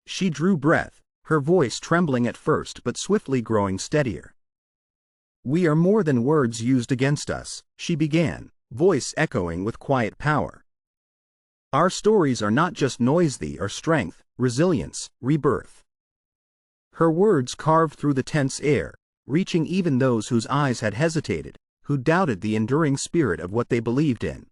She drew breath, her voice trembling at first but swiftly growing steadier. "We are more than words used against us," she began, voice echoing with quiet power. "Our stories are not just noise, they are strength, resilience, rebirth." Her words carved through the tense air, reaching even those whose eyes had hesitated, who doubted the enduring spirit of what they believed in.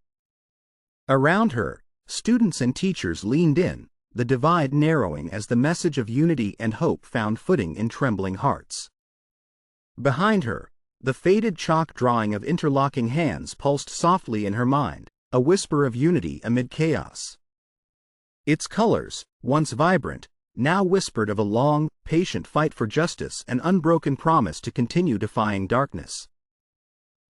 Around her, students and teachers leaned in, the divide narrowing as the message of unity and hope found footing in trembling hearts. Behind her, the faded chalk drawing of interlocking hands pulsed softly in her mind, a whisper of unity amid chaos. Its colors, once vibrant, now whispered of a long, patient fight for justice, an unbroken promise to continue defying darkness.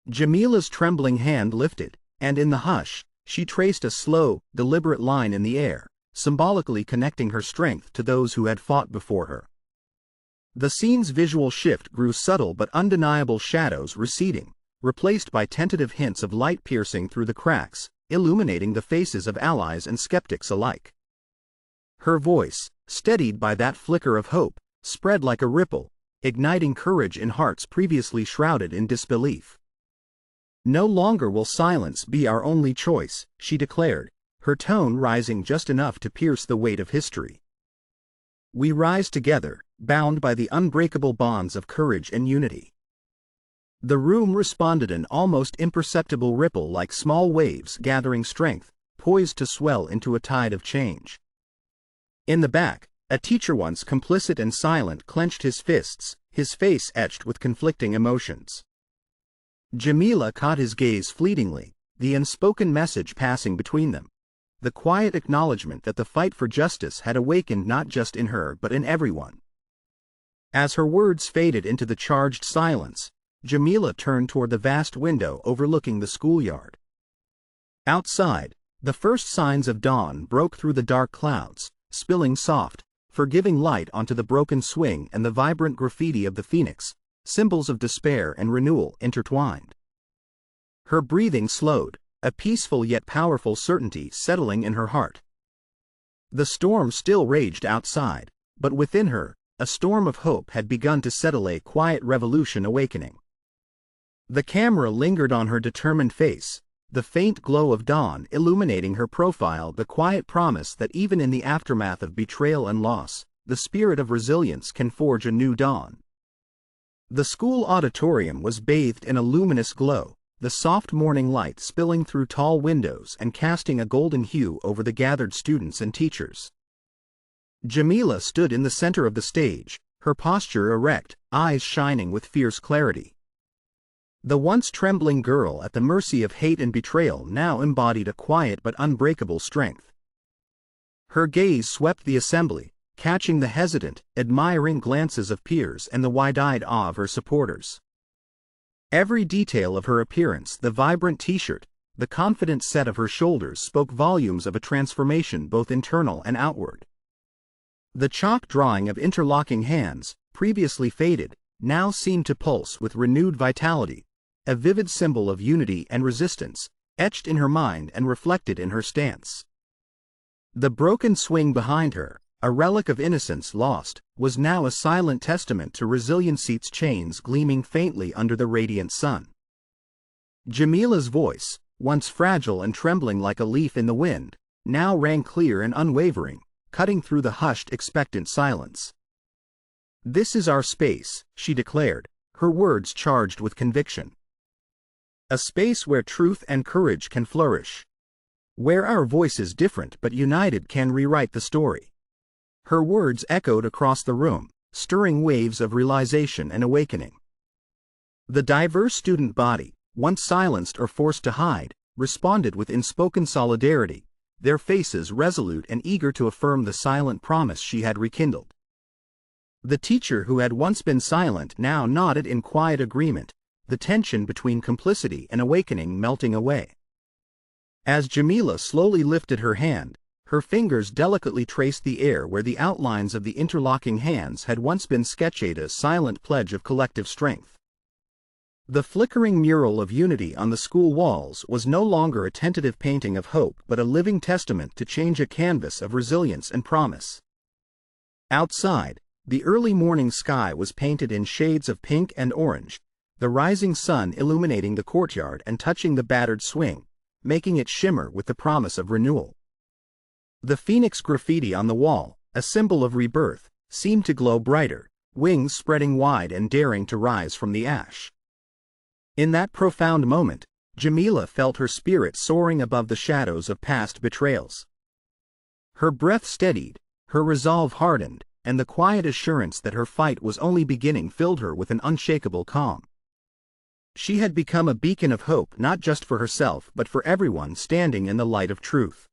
Jamila's trembling hand lifted, and in the hush, she traced a slow, deliberate line in the air, symbolically connecting her strength to those who had fought before her. The scene's visual shift grew subtle but undeniable, shadows receding, replaced by tentative hints of light piercing through the cracks, illuminating the faces of allies and skeptics alike. Her voice, steadied by that flicker of hope, spread like a ripple, igniting courage in hearts previously shrouded in disbelief. "No longer will silence be our only choice," she declared, her tone rising just enough to pierce the weight of history. "We rise together, bound by the unbreakable bonds of courage and unity." The room responded, an almost imperceptible ripple, like small waves gathering strength, poised to swell into a tide of change. In the back, a teacher once complicit and silent clenched his fists, his face etched with conflicting emotions. Jamila caught his gaze fleetingly, the unspoken message passing between them, the quiet acknowledgement that the fight for justice had awakened not just in her but in everyone. As her words faded into the charged silence, Jamila turned toward the vast window overlooking the schoolyard. Outside, the first signs of dawn broke through the dark clouds, spilling soft, forgiving light onto the broken swing and the vibrant graffiti of the phoenix, symbols of despair and renewal intertwined. Her breathing slowed, a peaceful yet powerful certainty settling in her heart. The storm still raged outside, but within her, a storm of hope had begun to settle, a quiet revolution awakening. The camera lingered on her determined face, the faint glow of dawn illuminating her profile, the quiet promise that even in the aftermath of betrayal and loss, the spirit of resilience can forge a new dawn. The school auditorium was bathed in a luminous glow, the soft morning light spilling through tall windows and casting a golden hue over the gathered students and teachers. Jamila stood in the center of the stage, her posture erect, eyes shining with fierce clarity. The once trembling girl at the mercy of hate and betrayal now embodied a quiet but unbreakable strength. Her gaze swept the assembly, catching the hesitant, admiring glances of peers and the wide-eyed awe of her supporters. Every detail of her appearance, the vibrant t-shirt, the confident set of her shoulders, spoke volumes of a transformation both internal and outward. The chalk drawing of interlocking hands, previously faded, now seemed to pulse with renewed vitality, a vivid symbol of unity and resistance, etched in her mind and reflected in her stance. The broken swing behind her, a relic of innocence lost, was now a silent testament to resilience's chains gleaming faintly under the radiant sun. Jamila's voice, once fragile and trembling like a leaf in the wind, now rang clear and unwavering, cutting through the hushed, expectant silence. "This is our space," she declared, her words charged with conviction. "A space where truth and courage can flourish. Where our voices, different but united, can rewrite the story." Her words echoed across the room, stirring waves of realization and awakening. The diverse student body, once silenced or forced to hide, responded with unspoken solidarity, their faces resolute and eager to affirm the silent promise she had rekindled. The teacher who had once been silent now nodded in quiet agreement, the tension between complicity and awakening melting away. As Jamila slowly lifted her hand, her fingers delicately traced the air where the outlines of the interlocking hands had once been sketched, a silent pledge of collective strength. The flickering mural of unity on the school walls was no longer a tentative painting of hope but a living testament to change, a canvas of resilience and promise. Outside, the early morning sky was painted in shades of pink and orange, the rising sun illuminating the courtyard and touching the battered swing, making it shimmer with the promise of renewal. The phoenix graffiti on the wall, a symbol of rebirth, seemed to glow brighter, wings spreading wide and daring to rise from the ash. In that profound moment, Jamila felt her spirit soaring above the shadows of past betrayals. Her breath steadied, her resolve hardened, and the quiet assurance that her fight was only beginning filled her with an unshakable calm. She had become a beacon of hope not just for herself but for everyone standing in the light of truth.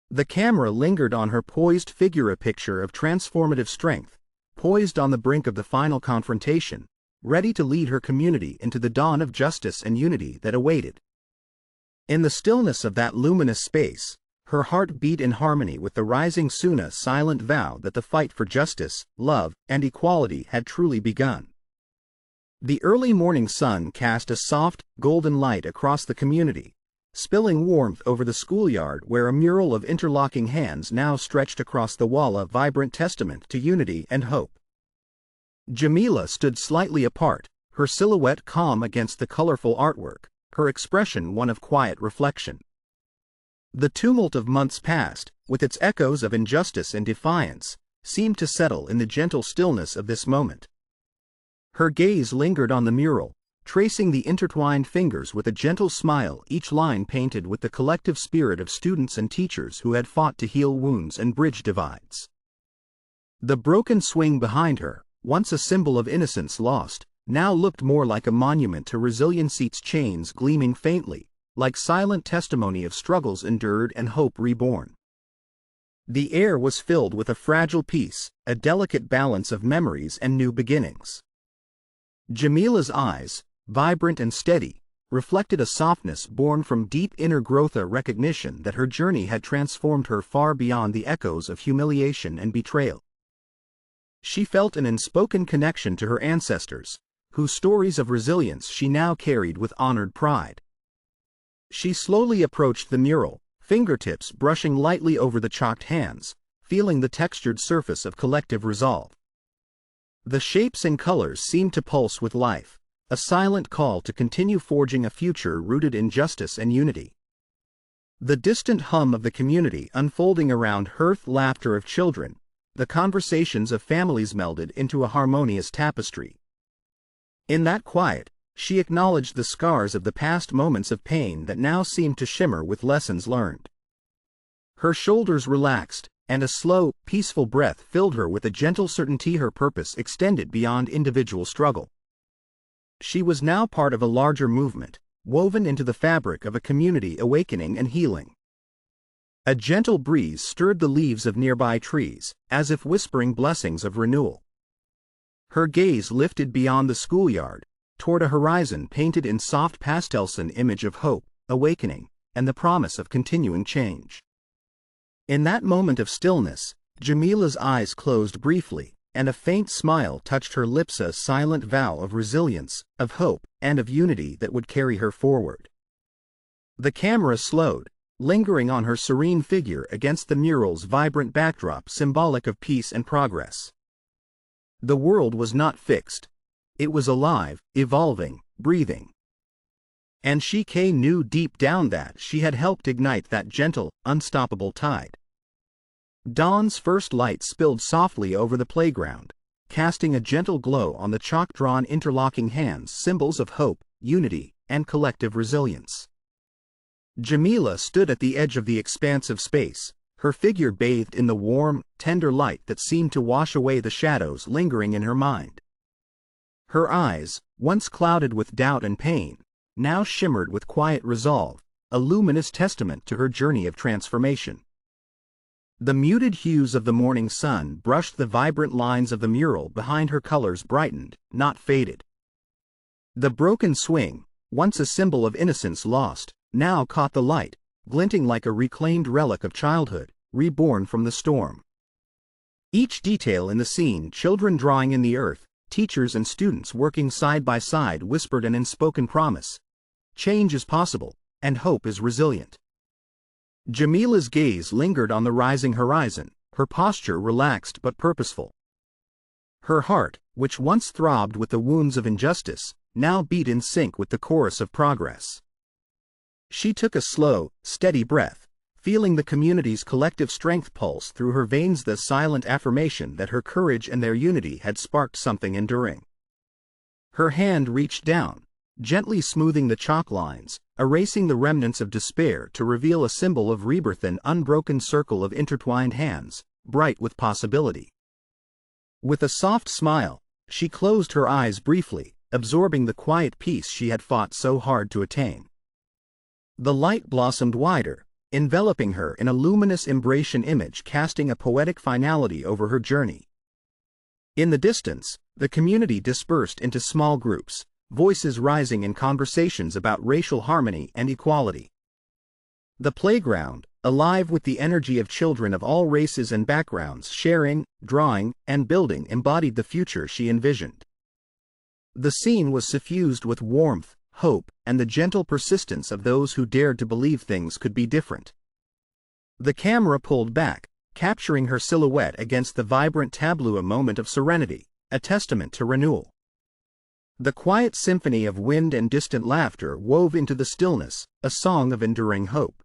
The camera lingered on her poised figure, a picture of transformative strength, poised on the brink of the final confrontation, ready to lead her community into the dawn of justice and unity that awaited. In the stillness of that luminous space, her heart beat in harmony with the rising Suna's silent vow that the fight for justice, love, and equality had truly begun. The early morning sun cast a soft, golden light across the community, spilling warmth over the schoolyard where a mural of interlocking hands now stretched across the wall, a vibrant testament to unity and hope. Jamila stood slightly apart, her silhouette calm against the colorful artwork, her expression one of quiet reflection. The tumult of months past, with its echoes of injustice and defiance, seemed to settle in the gentle stillness of this moment. Her gaze lingered on the mural, tracing the intertwined fingers with a gentle smile, each line painted with the collective spirit of students and teachers who had fought to heal wounds and bridge divides. The broken swing behind her, once a symbol of innocence lost, now looked more like a monument to resilience, its chains gleaming faintly, like silent testimony of struggles endured and hope reborn. The air was filled with a fragile peace, a delicate balance of memories and new beginnings. Jamila's eyes, vibrant and steady, reflected a softness born from deep inner growth, a recognition that her journey had transformed her far beyond the echoes of humiliation and betrayal. She felt an unspoken connection to her ancestors, whose stories of resilience she now carried with honored pride. She slowly approached the mural, fingertips brushing lightly over the chalked hands, feeling the textured surface of collective resolve. The shapes and colors seemed to pulse with life, a silent call to continue forging a future rooted in justice and unity. The distant hum of the community unfolding around, hearth laughter of children, the conversations of families melded into a harmonious tapestry. In that quiet, she acknowledged the scars of the past, moments of pain that now seemed to shimmer with lessons learned. Her shoulders relaxed, and a slow, peaceful breath filled her with a gentle certainty her purpose extended beyond individual struggle. She was now part of a larger movement, woven into the fabric of a community awakening and healing. A gentle breeze stirred the leaves of nearby trees, as if whispering blessings of renewal. Her gaze lifted beyond the schoolyard, toward a horizon painted in soft pastels, an image of hope, awakening, and the promise of continuing change. In that moment of stillness, Jamila's eyes closed briefly, and a faint smile touched her lips, a silent vow of resilience, of hope, and of unity that would carry her forward. The camera slowed, lingering on her serene figure against the mural's vibrant backdrop, symbolic of peace and progress. The world was not fixed. It was alive, evolving, breathing. And she knew deep down that she had helped ignite that gentle, unstoppable tide. Dawn's first light spilled softly over the playground, casting a gentle glow on the chalk-drawn interlocking hands, symbols of hope, unity, and collective resilience. Jamila stood at the edge of the expansive space, her figure bathed in the warm, tender light that seemed to wash away the shadows lingering in her mind. Her eyes, once clouded with doubt and pain, now shimmered with quiet resolve, a luminous testament to her journey of transformation. The muted hues of the morning sun brushed the vibrant lines of the mural behind her, colors brightened, not faded. The broken swing, once a symbol of innocence lost, now caught the light, glinting like a reclaimed relic of childhood, reborn from the storm. Each detail in the scene, children drawing in the earth, teachers and students working side by side, whispered an unspoken promise. Change is possible, and hope is resilient. Jamila's gaze lingered on the rising horizon, her posture relaxed but purposeful. Her heart, which once throbbed with the wounds of injustice, now beat in sync with the chorus of progress. She took a slow, steady breath, feeling the community's collective strength pulse through her veins, the silent affirmation that her courage and their unity had sparked something enduring. Her hand reached down, gently smoothing the chalk lines, erasing the remnants of despair to reveal a symbol of rebirth, an unbroken circle of intertwined hands, bright with possibility. With a soft smile, she closed her eyes briefly, absorbing the quiet peace she had fought so hard to attain. The light blossomed wider, enveloping her in a luminous embracing image, casting a poetic finality over her journey. In the distance, the community dispersed into small groups, voices rising in conversations about racial harmony and equality. The playground, alive with the energy of children of all races and backgrounds sharing, drawing, and building, embodied the future she envisioned. The scene was suffused with warmth, hope, and the gentle persistence of those who dared to believe things could be different. The camera pulled back, capturing her silhouette against the vibrant tableau, a moment of serenity, a testament to renewal. The quiet symphony of wind and distant laughter wove into the stillness, a song of enduring hope.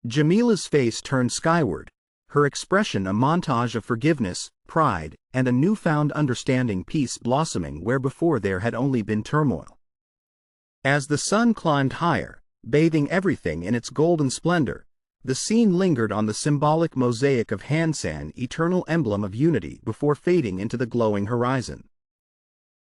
Jamila's face turned skyward, her expression a montage of forgiveness, pride, and a newfound understanding, peace blossoming where before there had only been turmoil. As the sun climbed higher, bathing everything in its golden splendor, the scene lingered on the symbolic mosaic of Hansan, eternal emblem of unity, before fading into the glowing horizon.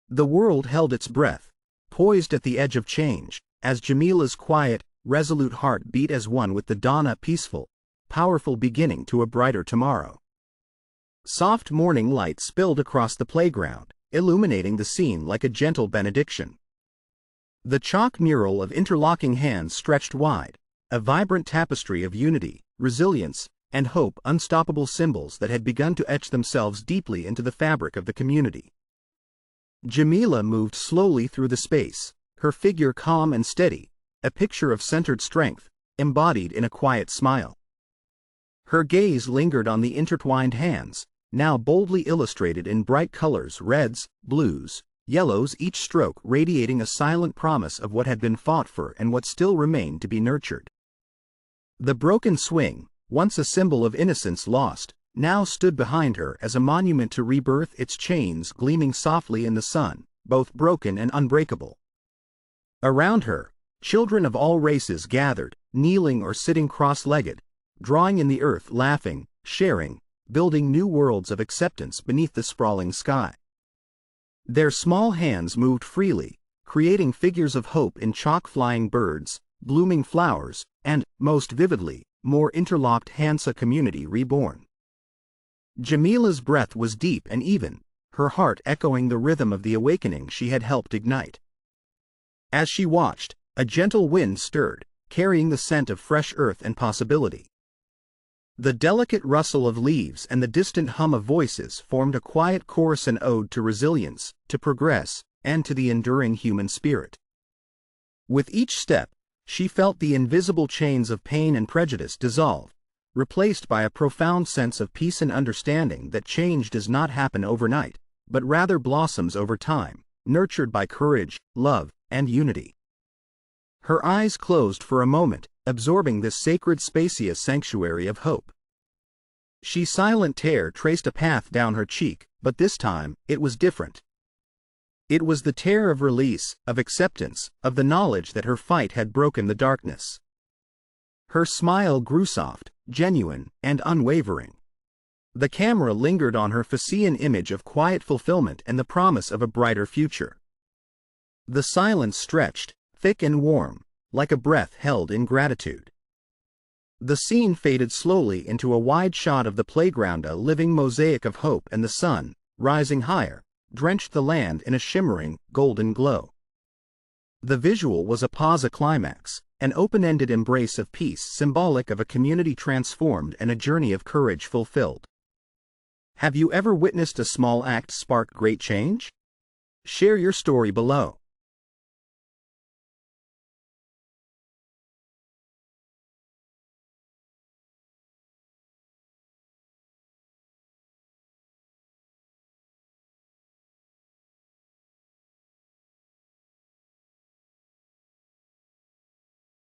The world held its breath, poised at the edge of change, as Jamila's quiet, resolute heart beat as one with the dawn, a peaceful, powerful beginning to a brighter tomorrow. Soft morning light spilled across the playground, illuminating the scene like a gentle benediction. The chalk mural of interlocking hands stretched wide, a vibrant tapestry of unity, resilience, and hope, unstoppable symbols that had begun to etch themselves deeply into the fabric of the community. Jamila moved slowly through the space, her figure calm and steady, a picture of centered strength, embodied in a quiet smile. Her gaze lingered on the intertwined hands, now boldly illustrated in bright colors, reds, blues, yellows, each stroke radiating a silent promise of what had been fought for and what still remained to be nurtured. The broken swing, once a symbol of innocence lost, now stood behind her as a monument to rebirth, its chains gleaming softly in the sun, both broken and unbreakable. Around her, children of all races gathered, kneeling or sitting cross-legged, drawing in the earth, laughing, sharing, building new worlds of acceptance beneath the sprawling sky. Their small hands moved freely, creating figures of hope in chalk, flying birds, blooming flowers, and, most vividly, more interlocked hands, a community reborn. Jamila's breath was deep and even, her heart echoing the rhythm of the awakening she had helped ignite. As she watched, a gentle wind stirred, carrying the scent of fresh earth and possibility. The delicate rustle of leaves and the distant hum of voices formed a quiet chorus, an ode to resilience, to progress, and to the enduring human spirit. With each step, she felt the invisible chains of pain and prejudice dissolve, replaced by a profound sense of peace and understanding that change does not happen overnight, but rather blossoms over time, nurtured by courage, love, and unity. Her eyes closed for a moment, absorbing this sacred, spacious sanctuary of hope. She silent tear traced a path down her cheek, but this time, it was different. It was the tear of release, of acceptance, of the knowledge that her fight had broken the darkness. Her smile grew soft, genuine, and unwavering. The camera lingered on her face, an image of quiet fulfillment and the promise of a brighter future. The silence stretched, thick and warm, like a breath held in gratitude. The scene faded slowly into a wide shot of the playground, a living mosaic of hope, and the sun, rising higher, drenched the land in a shimmering, golden glow. The visual was a pause, a climax, an open-ended embrace of peace, symbolic of a community transformed and a journey of courage fulfilled. Have you ever witnessed a small act spark great change? Share your story below.